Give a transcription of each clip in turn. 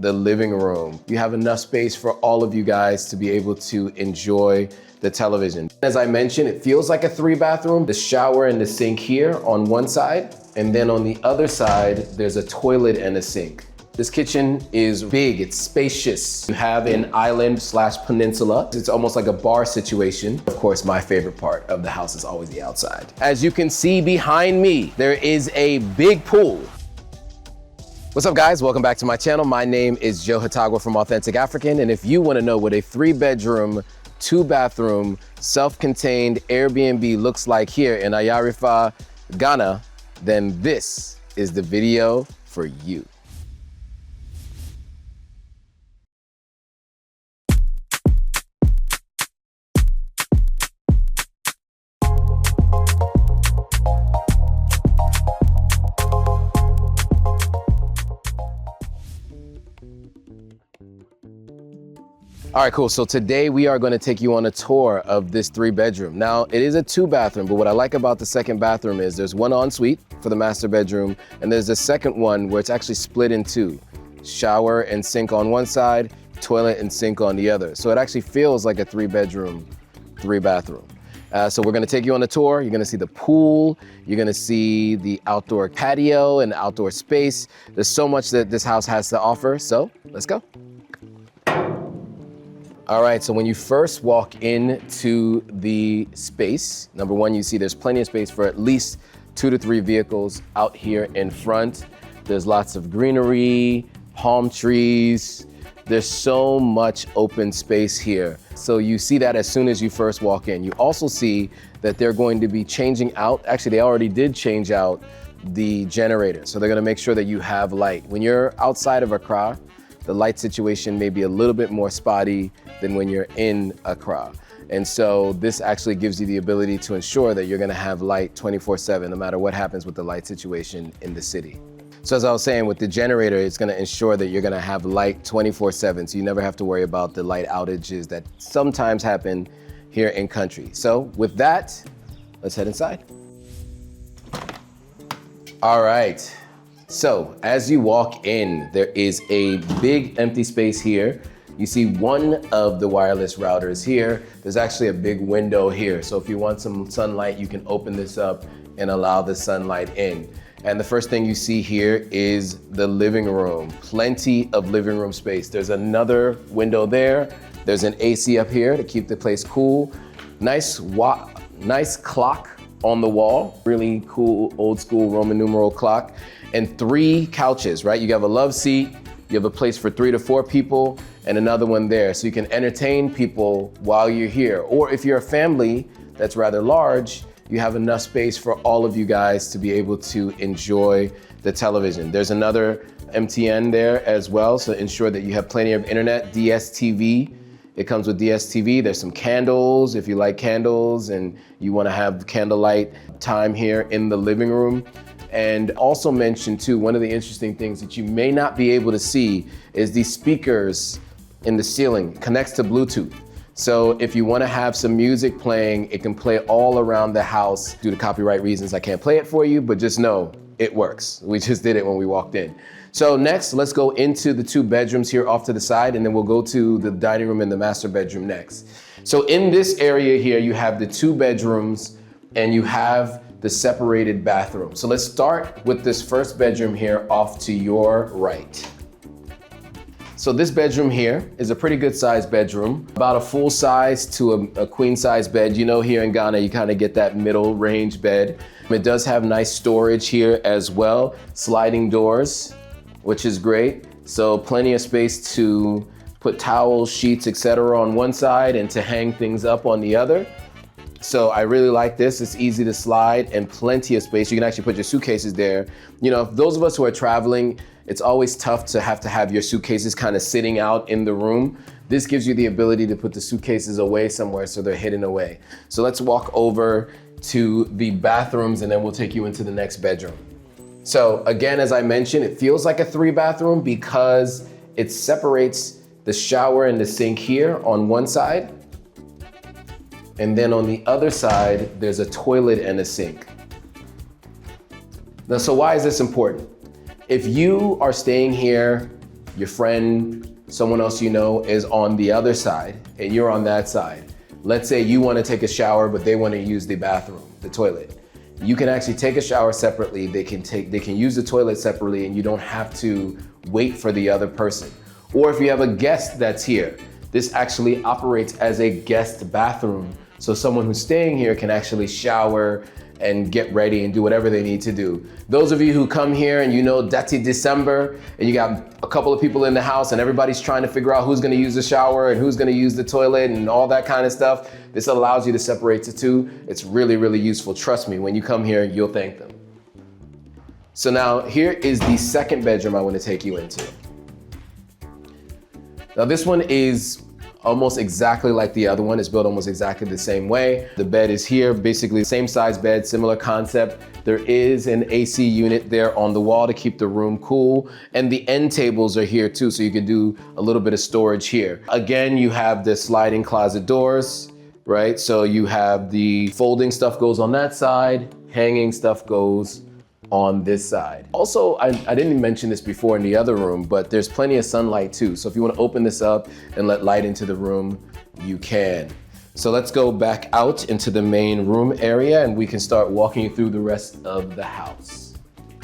the living room. You have enough space for all of you guys to be able to enjoy the television. As I mentioned, it feels like a 3-bathroom. The shower and the sink here on one side, and then on the other side, there's a toilet and a sink. This kitchen is big, it's spacious. You have an island/peninsula. It's almost like a bar situation. Of course, my favorite part of the house is always the outside. As you can see behind me, there is a big pool. What's up guys, welcome back to my channel. My name is Joe Hatagwa from Authentic African, and if you wanna know what a 3-bedroom, 2-bathroom, self-contained Airbnb looks like here in Iyarifa, Ghana, then this is the video for you. All right, cool. So today we are going to take you on a tour of this 3-bedroom. Now, it is a 2-bathroom, but what I like about the second bathroom is there's one ensuite for the master bedroom, and there's a second one where it's actually split in two. Shower and sink on one side, toilet and sink on the other. So it actually feels like a 3-bedroom, 3-bathroom. So we're going to take you on a tour. You're going to see the pool. You're going to see the outdoor patio and outdoor space. There's so much that this house has to offer. So let's go. All right, so when you first walk into the space, number one, you see there's plenty of space for at least 2 to 3 vehicles out here in front. There's lots of greenery, palm trees. There's so much open space here. So you see that as soon as you first walk in. You also see that they're going to be changing out, actually they already did change out the generator. So they're gonna make sure that you have light. When you're outside of Accra, the light situation may be a little bit more spotty than when you're in Accra. And so this actually gives you the ability to ensure that you're gonna have light 24/7, no matter what happens with the light situation in the city. So as I was saying, with the generator, it's gonna ensure that you're gonna have light 24/7, so you never have to worry about the light outages that sometimes happen here in country. So with that, let's head inside. All right. So as you walk in, there is a big empty space here. You see one of the wireless routers here. There's actually a big window here. So if you want some sunlight, you can open this up and allow the sunlight in. And the first thing you see here is the living room. Plenty of living room space. There's another window there. There's an AC up here to keep the place cool. Nice clock on the wall. Really cool old school Roman numeral clock. And 3 couches, right? You have a love seat, you have a place for 3 to 4 people, and another one there. So you can entertain people while you're here. Or if you're a family that's rather large, you have enough space for all of you guys to be able to enjoy the television. There's another MTN there as well, so ensure that you have plenty of internet, DSTV. It comes with DSTV. There's some candles if you like candles and you wanna have candlelight time here in the living room. And also mention too, one of the interesting things that you may not be able to see is these speakers in the ceiling connects to Bluetooth. So if you want to have some music playing, it can play all around the house. Due to copyright reasons, I can't play it for you, but just know it works. We just did it when we walked in. So next, let's go into the 2 bedrooms here off to the side, and then we'll go to the dining room and the master bedroom next. So in this area here, you have the 2 bedrooms and you have the separated bathroom. So let's start with this first bedroom here off to your right. So this bedroom here is a pretty good sized bedroom, about a full size to a queen size bed. You know, here in Ghana, you kind of get that middle range bed. It does have nice storage here as well. Sliding doors, which is great. So plenty of space to put towels, sheets, etc. on one side and to hang things up on the other. So I really like this. It's easy to slide and plenty of space. You can actually put your suitcases there. You know, those of us who are traveling, it's always tough to have your suitcases kind of sitting out in the room. This gives you the ability to put the suitcases away somewhere so they're hidden away. So let's walk over to the bathrooms and then we'll take you into the next bedroom. So again, as I mentioned, it feels like a 3-bathroom because it separates the shower and the sink here on one side. And then on the other side, there's a toilet and a sink. Now, so why is this important? If you are staying here your friend, someone else you know is on the other side and you're on that side. Let's say you want to take a shower, but they want to use the bathroom, the toilet. You can actually take a shower separately. They can use the toilet separately, and you don't have to wait for the other person. Or if you have a guest that's here, this actually operates as a guest bathroom. So someone who's staying here can actually shower and get ready and do whatever they need to do. Those of you who come here and you know Detty December, and you got a couple of people in the house and everybody's trying to figure out who's gonna use the shower and who's gonna use the toilet and all that kind of stuff, this allows you to separate the two. It's really, really useful. Trust me, when you come here, you'll thank them. So now here is the second bedroom I want to take you into. Now this one is almost exactly like the other one. It's built almost exactly the same way. The bed is here, basically same size bed, similar concept. There is an AC unit there on the wall to keep the room cool. And the end tables are here too, so you can do a little bit of storage here. Again, you have the sliding closet doors, right? So you have the folding stuff goes on that side, hanging stuff goes on this side. Also, I didn't mention this before in the other room, but there's plenty of sunlight too. So if you want to open this up and let light into the room, you can. So let's go back out into the main room area and we can start walking you through the rest of the house.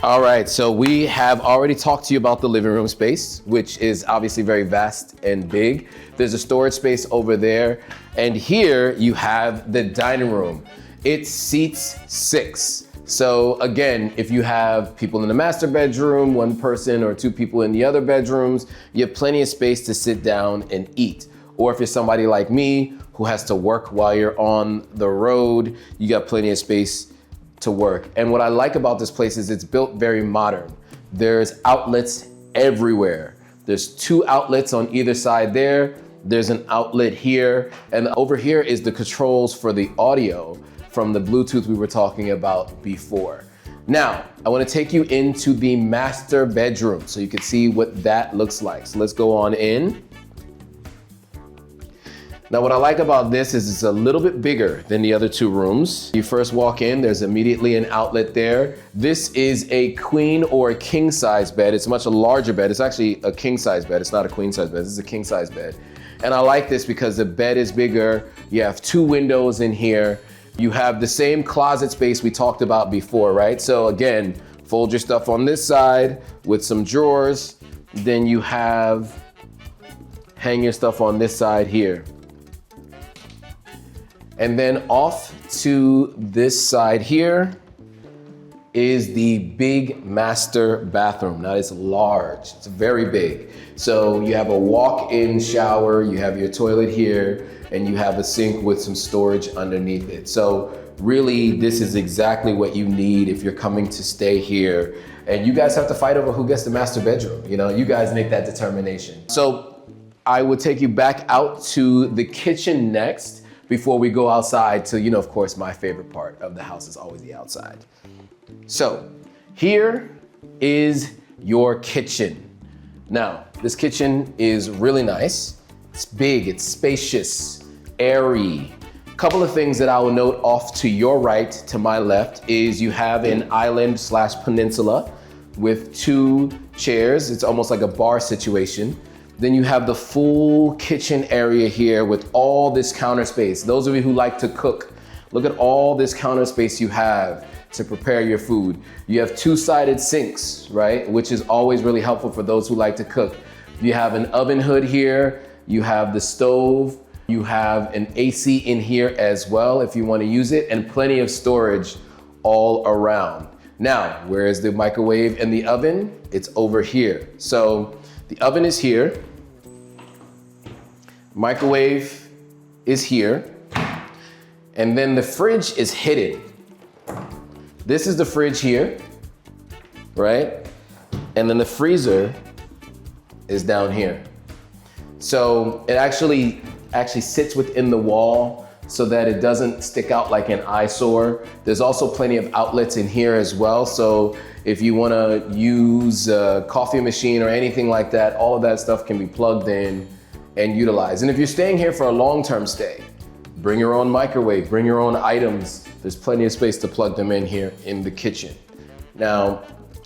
All right, so we have already talked to you about the living room space, which is obviously very vast and big. There's a storage space over there. And here you have the dining room. It seats 6. So again, if you have people in the master bedroom, one person or 2 people in the other bedrooms, you have plenty of space to sit down and eat. Or if you're somebody like me who has to work while you're on the road, you got plenty of space to work. And what I like about this place is it's built very modern. There's outlets everywhere. There's 2 outlets on either side there. There's an outlet here. And over here is the controls for the audio from the Bluetooth we were talking about before. Now, I wanna take you into the master bedroom so you can see what that looks like. So let's go on in. Now, what I like about this is it's a little bit bigger than the other 2 rooms. You first walk in, there's immediately an outlet there. This is a queen or a king size bed. It's a much larger bed. It's actually a king size bed. It's not a queen size bed, this is a king size bed. And I like this because the bed is bigger. You have 2 windows in here. You have the same closet space we talked about before, right? So again, fold your stuff on this side with some drawers. Then you hang your stuff on this side here. And then off to this side here is the big master bathroom. Now it's large, it's very big. So you have a walk-in shower, you have your toilet here, and you have a sink with some storage underneath it. So really, this is exactly what you need if you're coming to stay here. And you guys have to fight over who gets the master bedroom. You know, you guys make that determination. So I would take you back out to the kitchen next before we go outside to, you know, of course, my favorite part of the house is always the outside. So here is your kitchen. Now, this kitchen is really nice. It's big, it's spacious, airy. A couple of things that I will note off to your right, to my left, is you have an island/peninsula with 2 chairs. It's almost like a bar situation. Then you have the full kitchen area here with all this counter space. Those of you who like to cook, look at all this counter space you have to prepare your food. You have 2-sided sinks, right? Which is always really helpful for those who like to cook. You have an oven hood here. You have the stove. You have an AC in here as well if you want to use it, and plenty of storage all around. Now, where is the microwave and the oven? It's over here. So the oven is here. Microwave is here. And then the fridge is hidden. This is the fridge here, right? And then the freezer is down here. So it actually sits within the wall so that it doesn't stick out like an eyesore. There's also plenty of outlets in here as well. So if you wanna use a coffee machine or anything like that, all of that stuff can be plugged in and utilized. And if you're staying here for a long-term stay, bring your own microwave, bring your own items. There's plenty of space to plug them in here in the kitchen. Now,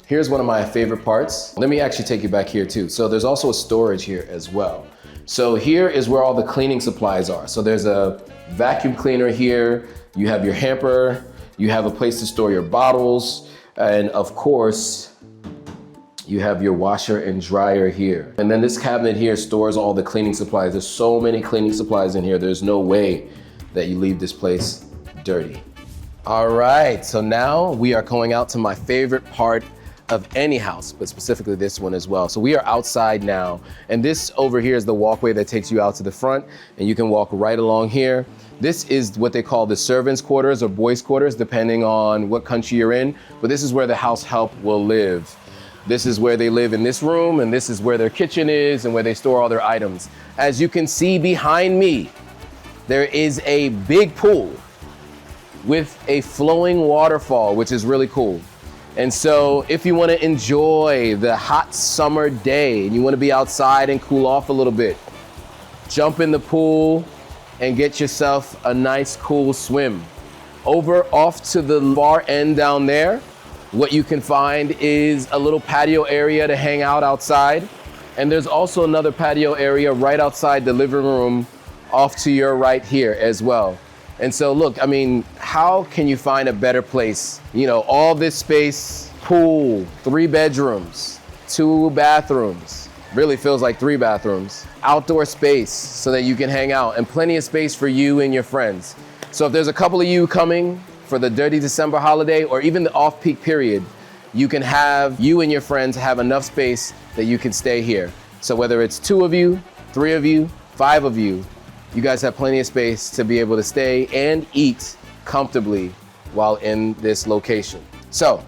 Here's one of my favorite parts. Let me actually take you back here too. So there's also a storage here as well. So here is where all the cleaning supplies are. So there's a vacuum cleaner here. You have your hamper. You have a place to store your bottles. And of course, you have your washer and dryer here. And then this cabinet here stores all the cleaning supplies. There's so many cleaning supplies in here. There's no way that you leave this place dirty. All right, so now we are going out to my favorite part of any house, but specifically this one as well. So we are outside now, and this over here is the walkway that takes you out to the front, and you can walk right along here. This is what they call the servants' quarters or boys' quarters, depending on what country you're in, but this is where the house help will live. This is where they live in this room, and this is where their kitchen is and where they store all their items. As you can see behind me, there is a big pool with a flowing waterfall, which is really cool. And so if you want to enjoy the hot summer day and you want to be outside and cool off a little bit, jump in the pool and get yourself a nice cool swim. Over off to the far end down there, what you can find is a little patio area to hang out outside. And there's also another patio area right outside the living room off to your right here as well. And so look, I mean, how can you find a better place? You know, all this space, pool, 3 bedrooms, 2 bathrooms, really feels like 3 bathrooms, outdoor space so that you can hang out, and plenty of space for you and your friends. So if there's a couple of you coming for the Detty December holiday or even the off-peak period, you can have you and your friends have enough space that you can stay here. So whether it's 2 of you, 3 of you, 5 of you, you guys have plenty of space to be able to stay and eat comfortably while in this location. So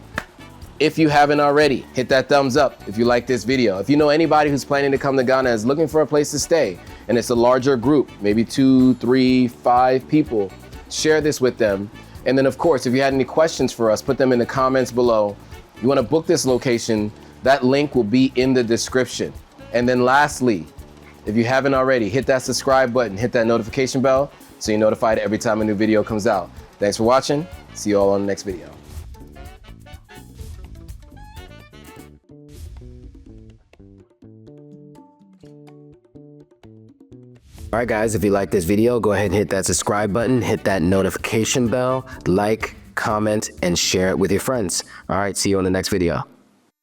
if you haven't already, hit that thumbs up if you like this video. If you know anybody who's planning to come to Ghana and is looking for a place to stay, and it's a larger group, maybe 2, 3, 5 people, share this with them. And then of course, if you had any questions for us, put them in the comments below. You wanna book this location, that link will be in the description. And then lastly, if you haven't already, hit that subscribe button, hit that notification bell so you're notified every time a new video comes out. Thanks for watching. See you all on the next video. All right, guys, if you like this video, go ahead and hit that subscribe button, hit that notification bell, like, comment, and share it with your friends. All right, see you on the next video.